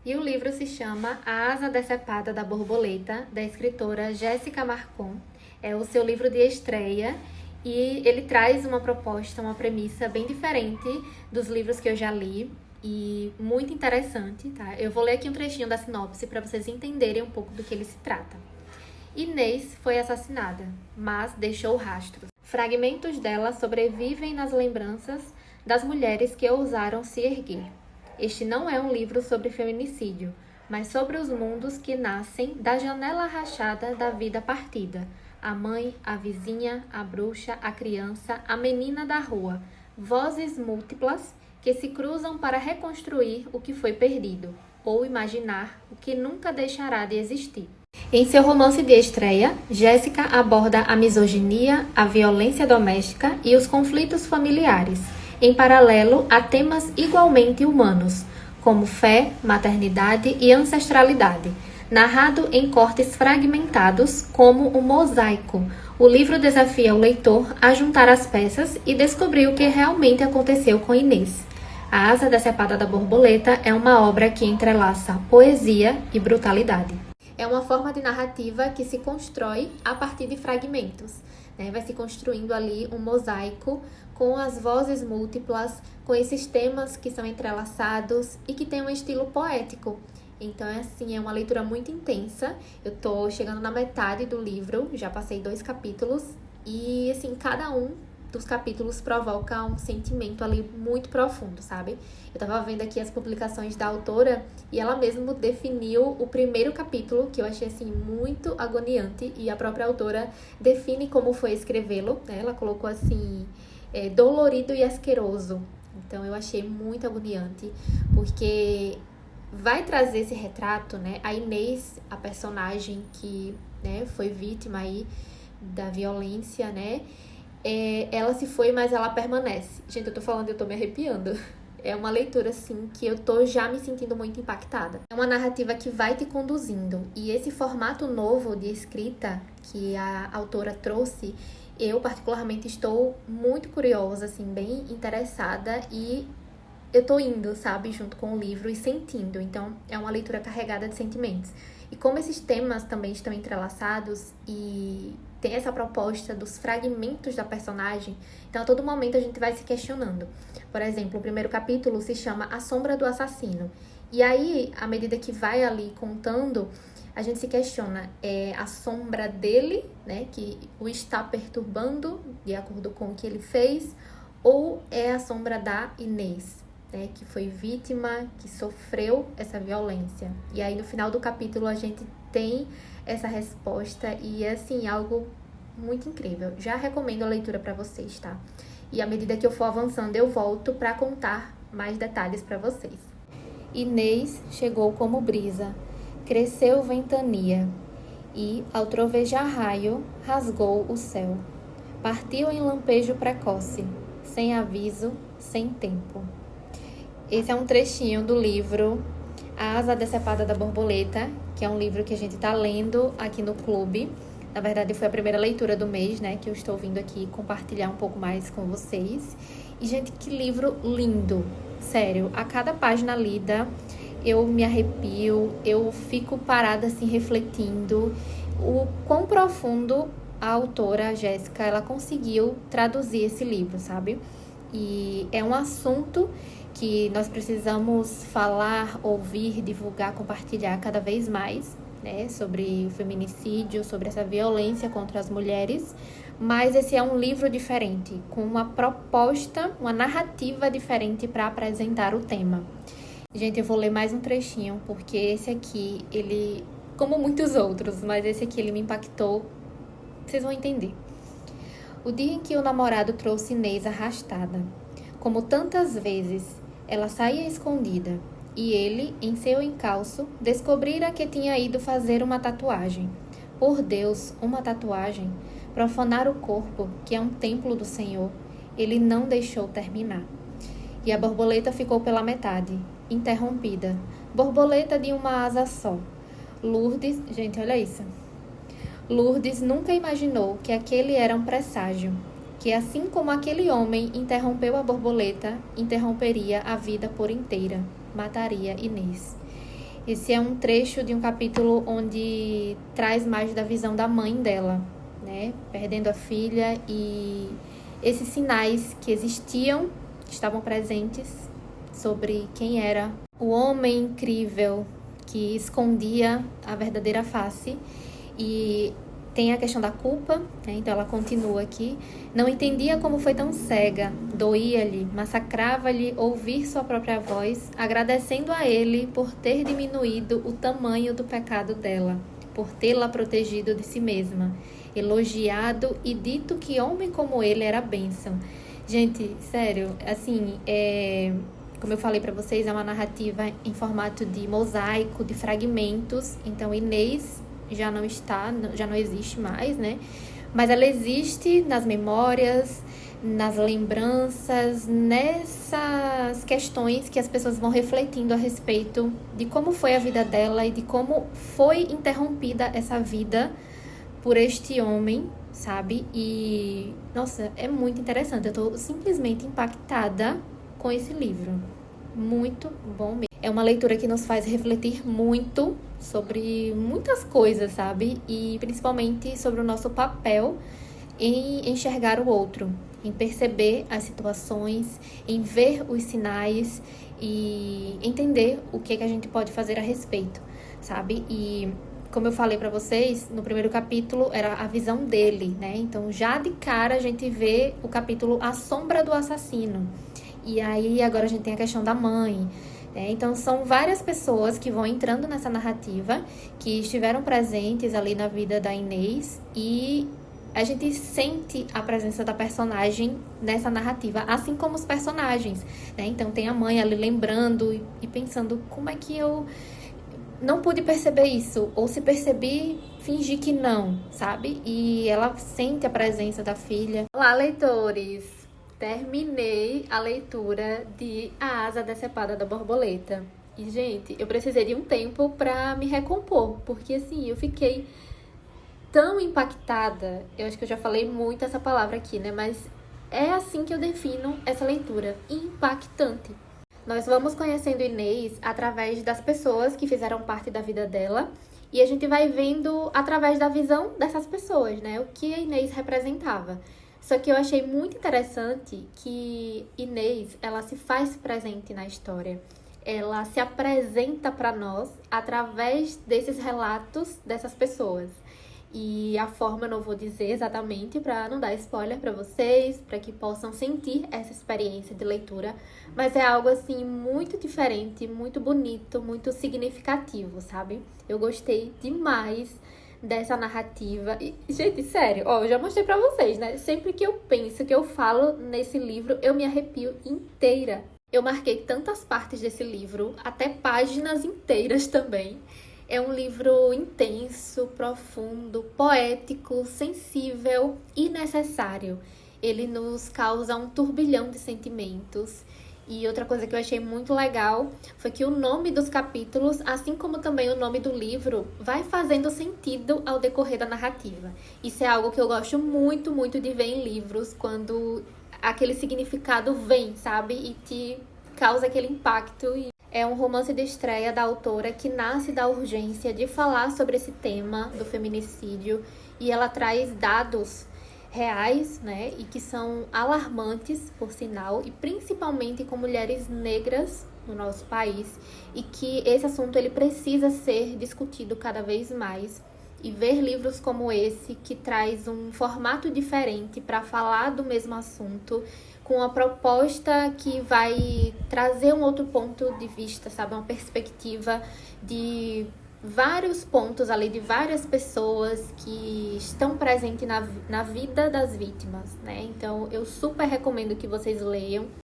E o livro se chama A Asa Decepada da Borboleta, da escritora Jéssica Marcon. É o seu livro de estreia e ele traz uma proposta, uma premissa bem diferente dos livros que eu já li e muito interessante, tá? Eu vou ler aqui um trechinho da sinopse para vocês entenderem um pouco do que ele se trata. Inês foi assassinada, mas deixou rastros. Fragmentos dela sobrevivem nas lembranças das mulheres que ousaram se erguer. Este não é um livro sobre feminicídio, mas sobre os mundos que nascem da janela rachada da vida partida. A mãe, a vizinha, a bruxa, a criança, a menina da rua. Vozes múltiplas que se cruzam para reconstruir o que foi perdido, ou imaginar o que nunca deixará de existir. Em seu romance de estreia, Jéssica aborda a misoginia, a violência doméstica e os conflitos familiares, em paralelo a temas igualmente humanos, como fé, maternidade e ancestralidade, narrado em cortes fragmentados como um mosaico. O livro desafia o leitor a juntar as peças e descobrir o que realmente aconteceu com Inês. A Asa Decepada da Borboleta é uma obra que entrelaça poesia e brutalidade. É uma forma de narrativa que se constrói a partir de fragmentos, né? Vai se construindo ali um mosaico com as vozes múltiplas, com esses temas que são entrelaçados e que tem um estilo poético. Então, é uma leitura muito intensa. Eu tô chegando na metade do livro, já passei 2 capítulos e, cada um dos capítulos provoca um sentimento ali muito profundo, sabe? Eu tava vendo aqui as publicações da autora e ela mesma definiu o primeiro capítulo, que eu achei, muito agoniante, e a própria autora define como foi escrevê-lo, né? Ela colocou dolorido e asqueroso. Então, eu achei muito agoniante, porque vai trazer esse retrato, né? A Inês, a personagem que, né, foi vítima aí da violência, né? Ela se foi, mas ela permanece. Gente, eu tô falando e eu tô me arrepiando. É uma leitura, que eu tô já me sentindo muito impactada. É uma narrativa que vai te conduzindo. E esse formato novo de escrita que a autora trouxe, eu particularmente estou muito curiosa, bem interessada, e eu tô indo, junto com o livro e sentindo. Então, é uma leitura carregada de sentimentos. E como esses temas também estão entrelaçados e tem essa proposta dos fragmentos da personagem, então a todo momento a gente vai se questionando. Por exemplo, o primeiro capítulo se chama A Sombra do Assassino. E aí, à medida que vai ali contando, a gente se questiona, é a sombra dele, né, que o está perturbando de acordo com o que ele fez, ou é a sombra da Inês, né, que foi vítima, que sofreu essa violência. E aí, no final do capítulo, a gente tem essa resposta e é, algo muito incrível. Já recomendo a leitura para vocês, tá? E à medida que eu for avançando, eu volto para contar mais detalhes para vocês. Inês chegou como brisa, cresceu ventania e, ao trovejar raio, rasgou o céu. Partiu em lampejo precoce, sem aviso, sem tempo. Esse é um trechinho do livro A Asa Decepada da Borboleta, que é um livro que a gente está lendo aqui no clube. Na verdade, foi a primeira leitura do mês, né, que eu estou vindo aqui compartilhar um pouco mais com vocês. E, gente, que livro lindo! Sério, a cada página lida, eu me arrepio, eu fico parada, refletindo o quão profundo a autora, a Jéssica, ela conseguiu traduzir esse livro, sabe? E é um assunto que nós precisamos falar, ouvir, divulgar, compartilhar cada vez mais, né, sobre o feminicídio, sobre essa violência contra as mulheres, mas esse é um livro diferente, com uma proposta, uma narrativa diferente para apresentar o tema. Gente, eu vou ler mais um trechinho, porque esse aqui, ele, como muitos outros, mas esse aqui ele me impactou, vocês vão entender. O dia em que o namorado trouxe Inês arrastada, como tantas vezes, ela saía escondida e ele, em seu encalço, descobrira que tinha ido fazer uma tatuagem. Por Deus, uma tatuagem! Profanar o corpo, que é um templo do Senhor, ele não deixou terminar. E a borboleta ficou pela metade, interrompida. Borboleta de uma asa só. Lourdes, gente, olha isso. Lourdes nunca imaginou que aquele era um presságio, que assim como aquele homem interrompeu a borboleta, interromperia a vida por inteira, mataria Inês. Esse é um trecho de um capítulo onde traz mais da visão da mãe dela, né? Perdendo a filha e esses sinais que existiam, que estavam presentes sobre quem era o homem incrível que escondia a verdadeira face. E tem a questão da culpa, né? Então ela continua aqui. Não entendia como foi tão cega, doía-lhe, massacrava-lhe ouvir sua própria voz, agradecendo a ele por ter diminuído o tamanho do pecado dela, por tê-la protegido de si mesma, elogiado e dito que homem como ele era bênção. Gente, sério, assim, como eu falei pra vocês, é uma narrativa em formato de mosaico, de fragmentos. Então Inês já não existe mais, né? Mas ela existe nas memórias, nas lembranças, nessas questões que as pessoas vão refletindo a respeito de como foi a vida dela e de como foi interrompida essa vida por este homem, sabe? E, nossa, é muito interessante. Eu tô simplesmente impactada com esse livro. Muito bom mesmo. É uma leitura que nos faz refletir muito sobre muitas coisas, sabe? E principalmente sobre o nosso papel em enxergar o outro, em perceber as situações, em ver os sinais e entender o que a gente pode fazer a respeito, sabe? E como eu falei pra vocês, no primeiro capítulo era a visão dele, né? Então já de cara a gente vê o capítulo A Sombra do Assassino. E aí agora a gente tem a questão da mãe. Então são várias pessoas que vão entrando nessa narrativa, que estiveram presentes ali na vida da Inês, e a gente sente a presença da personagem nessa narrativa, assim como os personagens, né? Então tem a mãe ali lembrando e pensando, como é que eu não pude perceber isso? Ou se percebi, fingi que não, sabe? E ela sente a presença da filha. Olá, leitores! Terminei a leitura de A Asa Decepada da Borboleta. E, gente, eu precisei de um tempo pra me recompor, porque, assim, eu fiquei tão impactada. Eu acho que eu já falei muito essa palavra aqui, né? Mas é assim que eu defino essa leitura: impactante. Nós vamos conhecendo Inês através das pessoas que fizeram parte da vida dela, e a gente vai vendo através da visão dessas pessoas, né? O que a Inês representava. Só que eu achei muito interessante que Inês, ela se faz presente na história. Ela se apresenta para nós através desses relatos dessas pessoas. E a forma eu não vou dizer exatamente para não dar spoiler para vocês, para que possam sentir essa experiência de leitura, mas é algo assim muito diferente, muito bonito, muito significativo, sabe? Eu gostei demais dessa narrativa. E, gente, sério, eu já mostrei pra vocês, né? Sempre que eu penso, que eu falo nesse livro, eu me arrepio inteira. Eu marquei tantas partes desse livro, até páginas inteiras também. É um livro intenso, profundo, poético, sensível e necessário. Ele nos causa um turbilhão de sentimentos. E outra coisa que eu achei muito legal foi que o nome dos capítulos, assim como também o nome do livro, vai fazendo sentido ao decorrer da narrativa. Isso é algo que eu gosto muito, muito de ver em livros, quando aquele significado vem, sabe? E te causa aquele impacto. É um romance de estreia da autora que nasce da urgência de falar sobre esse tema do feminicídio, e ela traz dados reais, né, e que são alarmantes, por sinal, e principalmente com mulheres negras no nosso país, e que esse assunto ele precisa ser discutido cada vez mais. E ver livros como esse, que traz um formato diferente para falar do mesmo assunto, com uma proposta que vai trazer um outro ponto de vista, sabe? Uma perspectiva de vários pontos ali, de várias pessoas que estão presentes na vida das vítimas, né? Então, eu super recomendo que vocês leiam.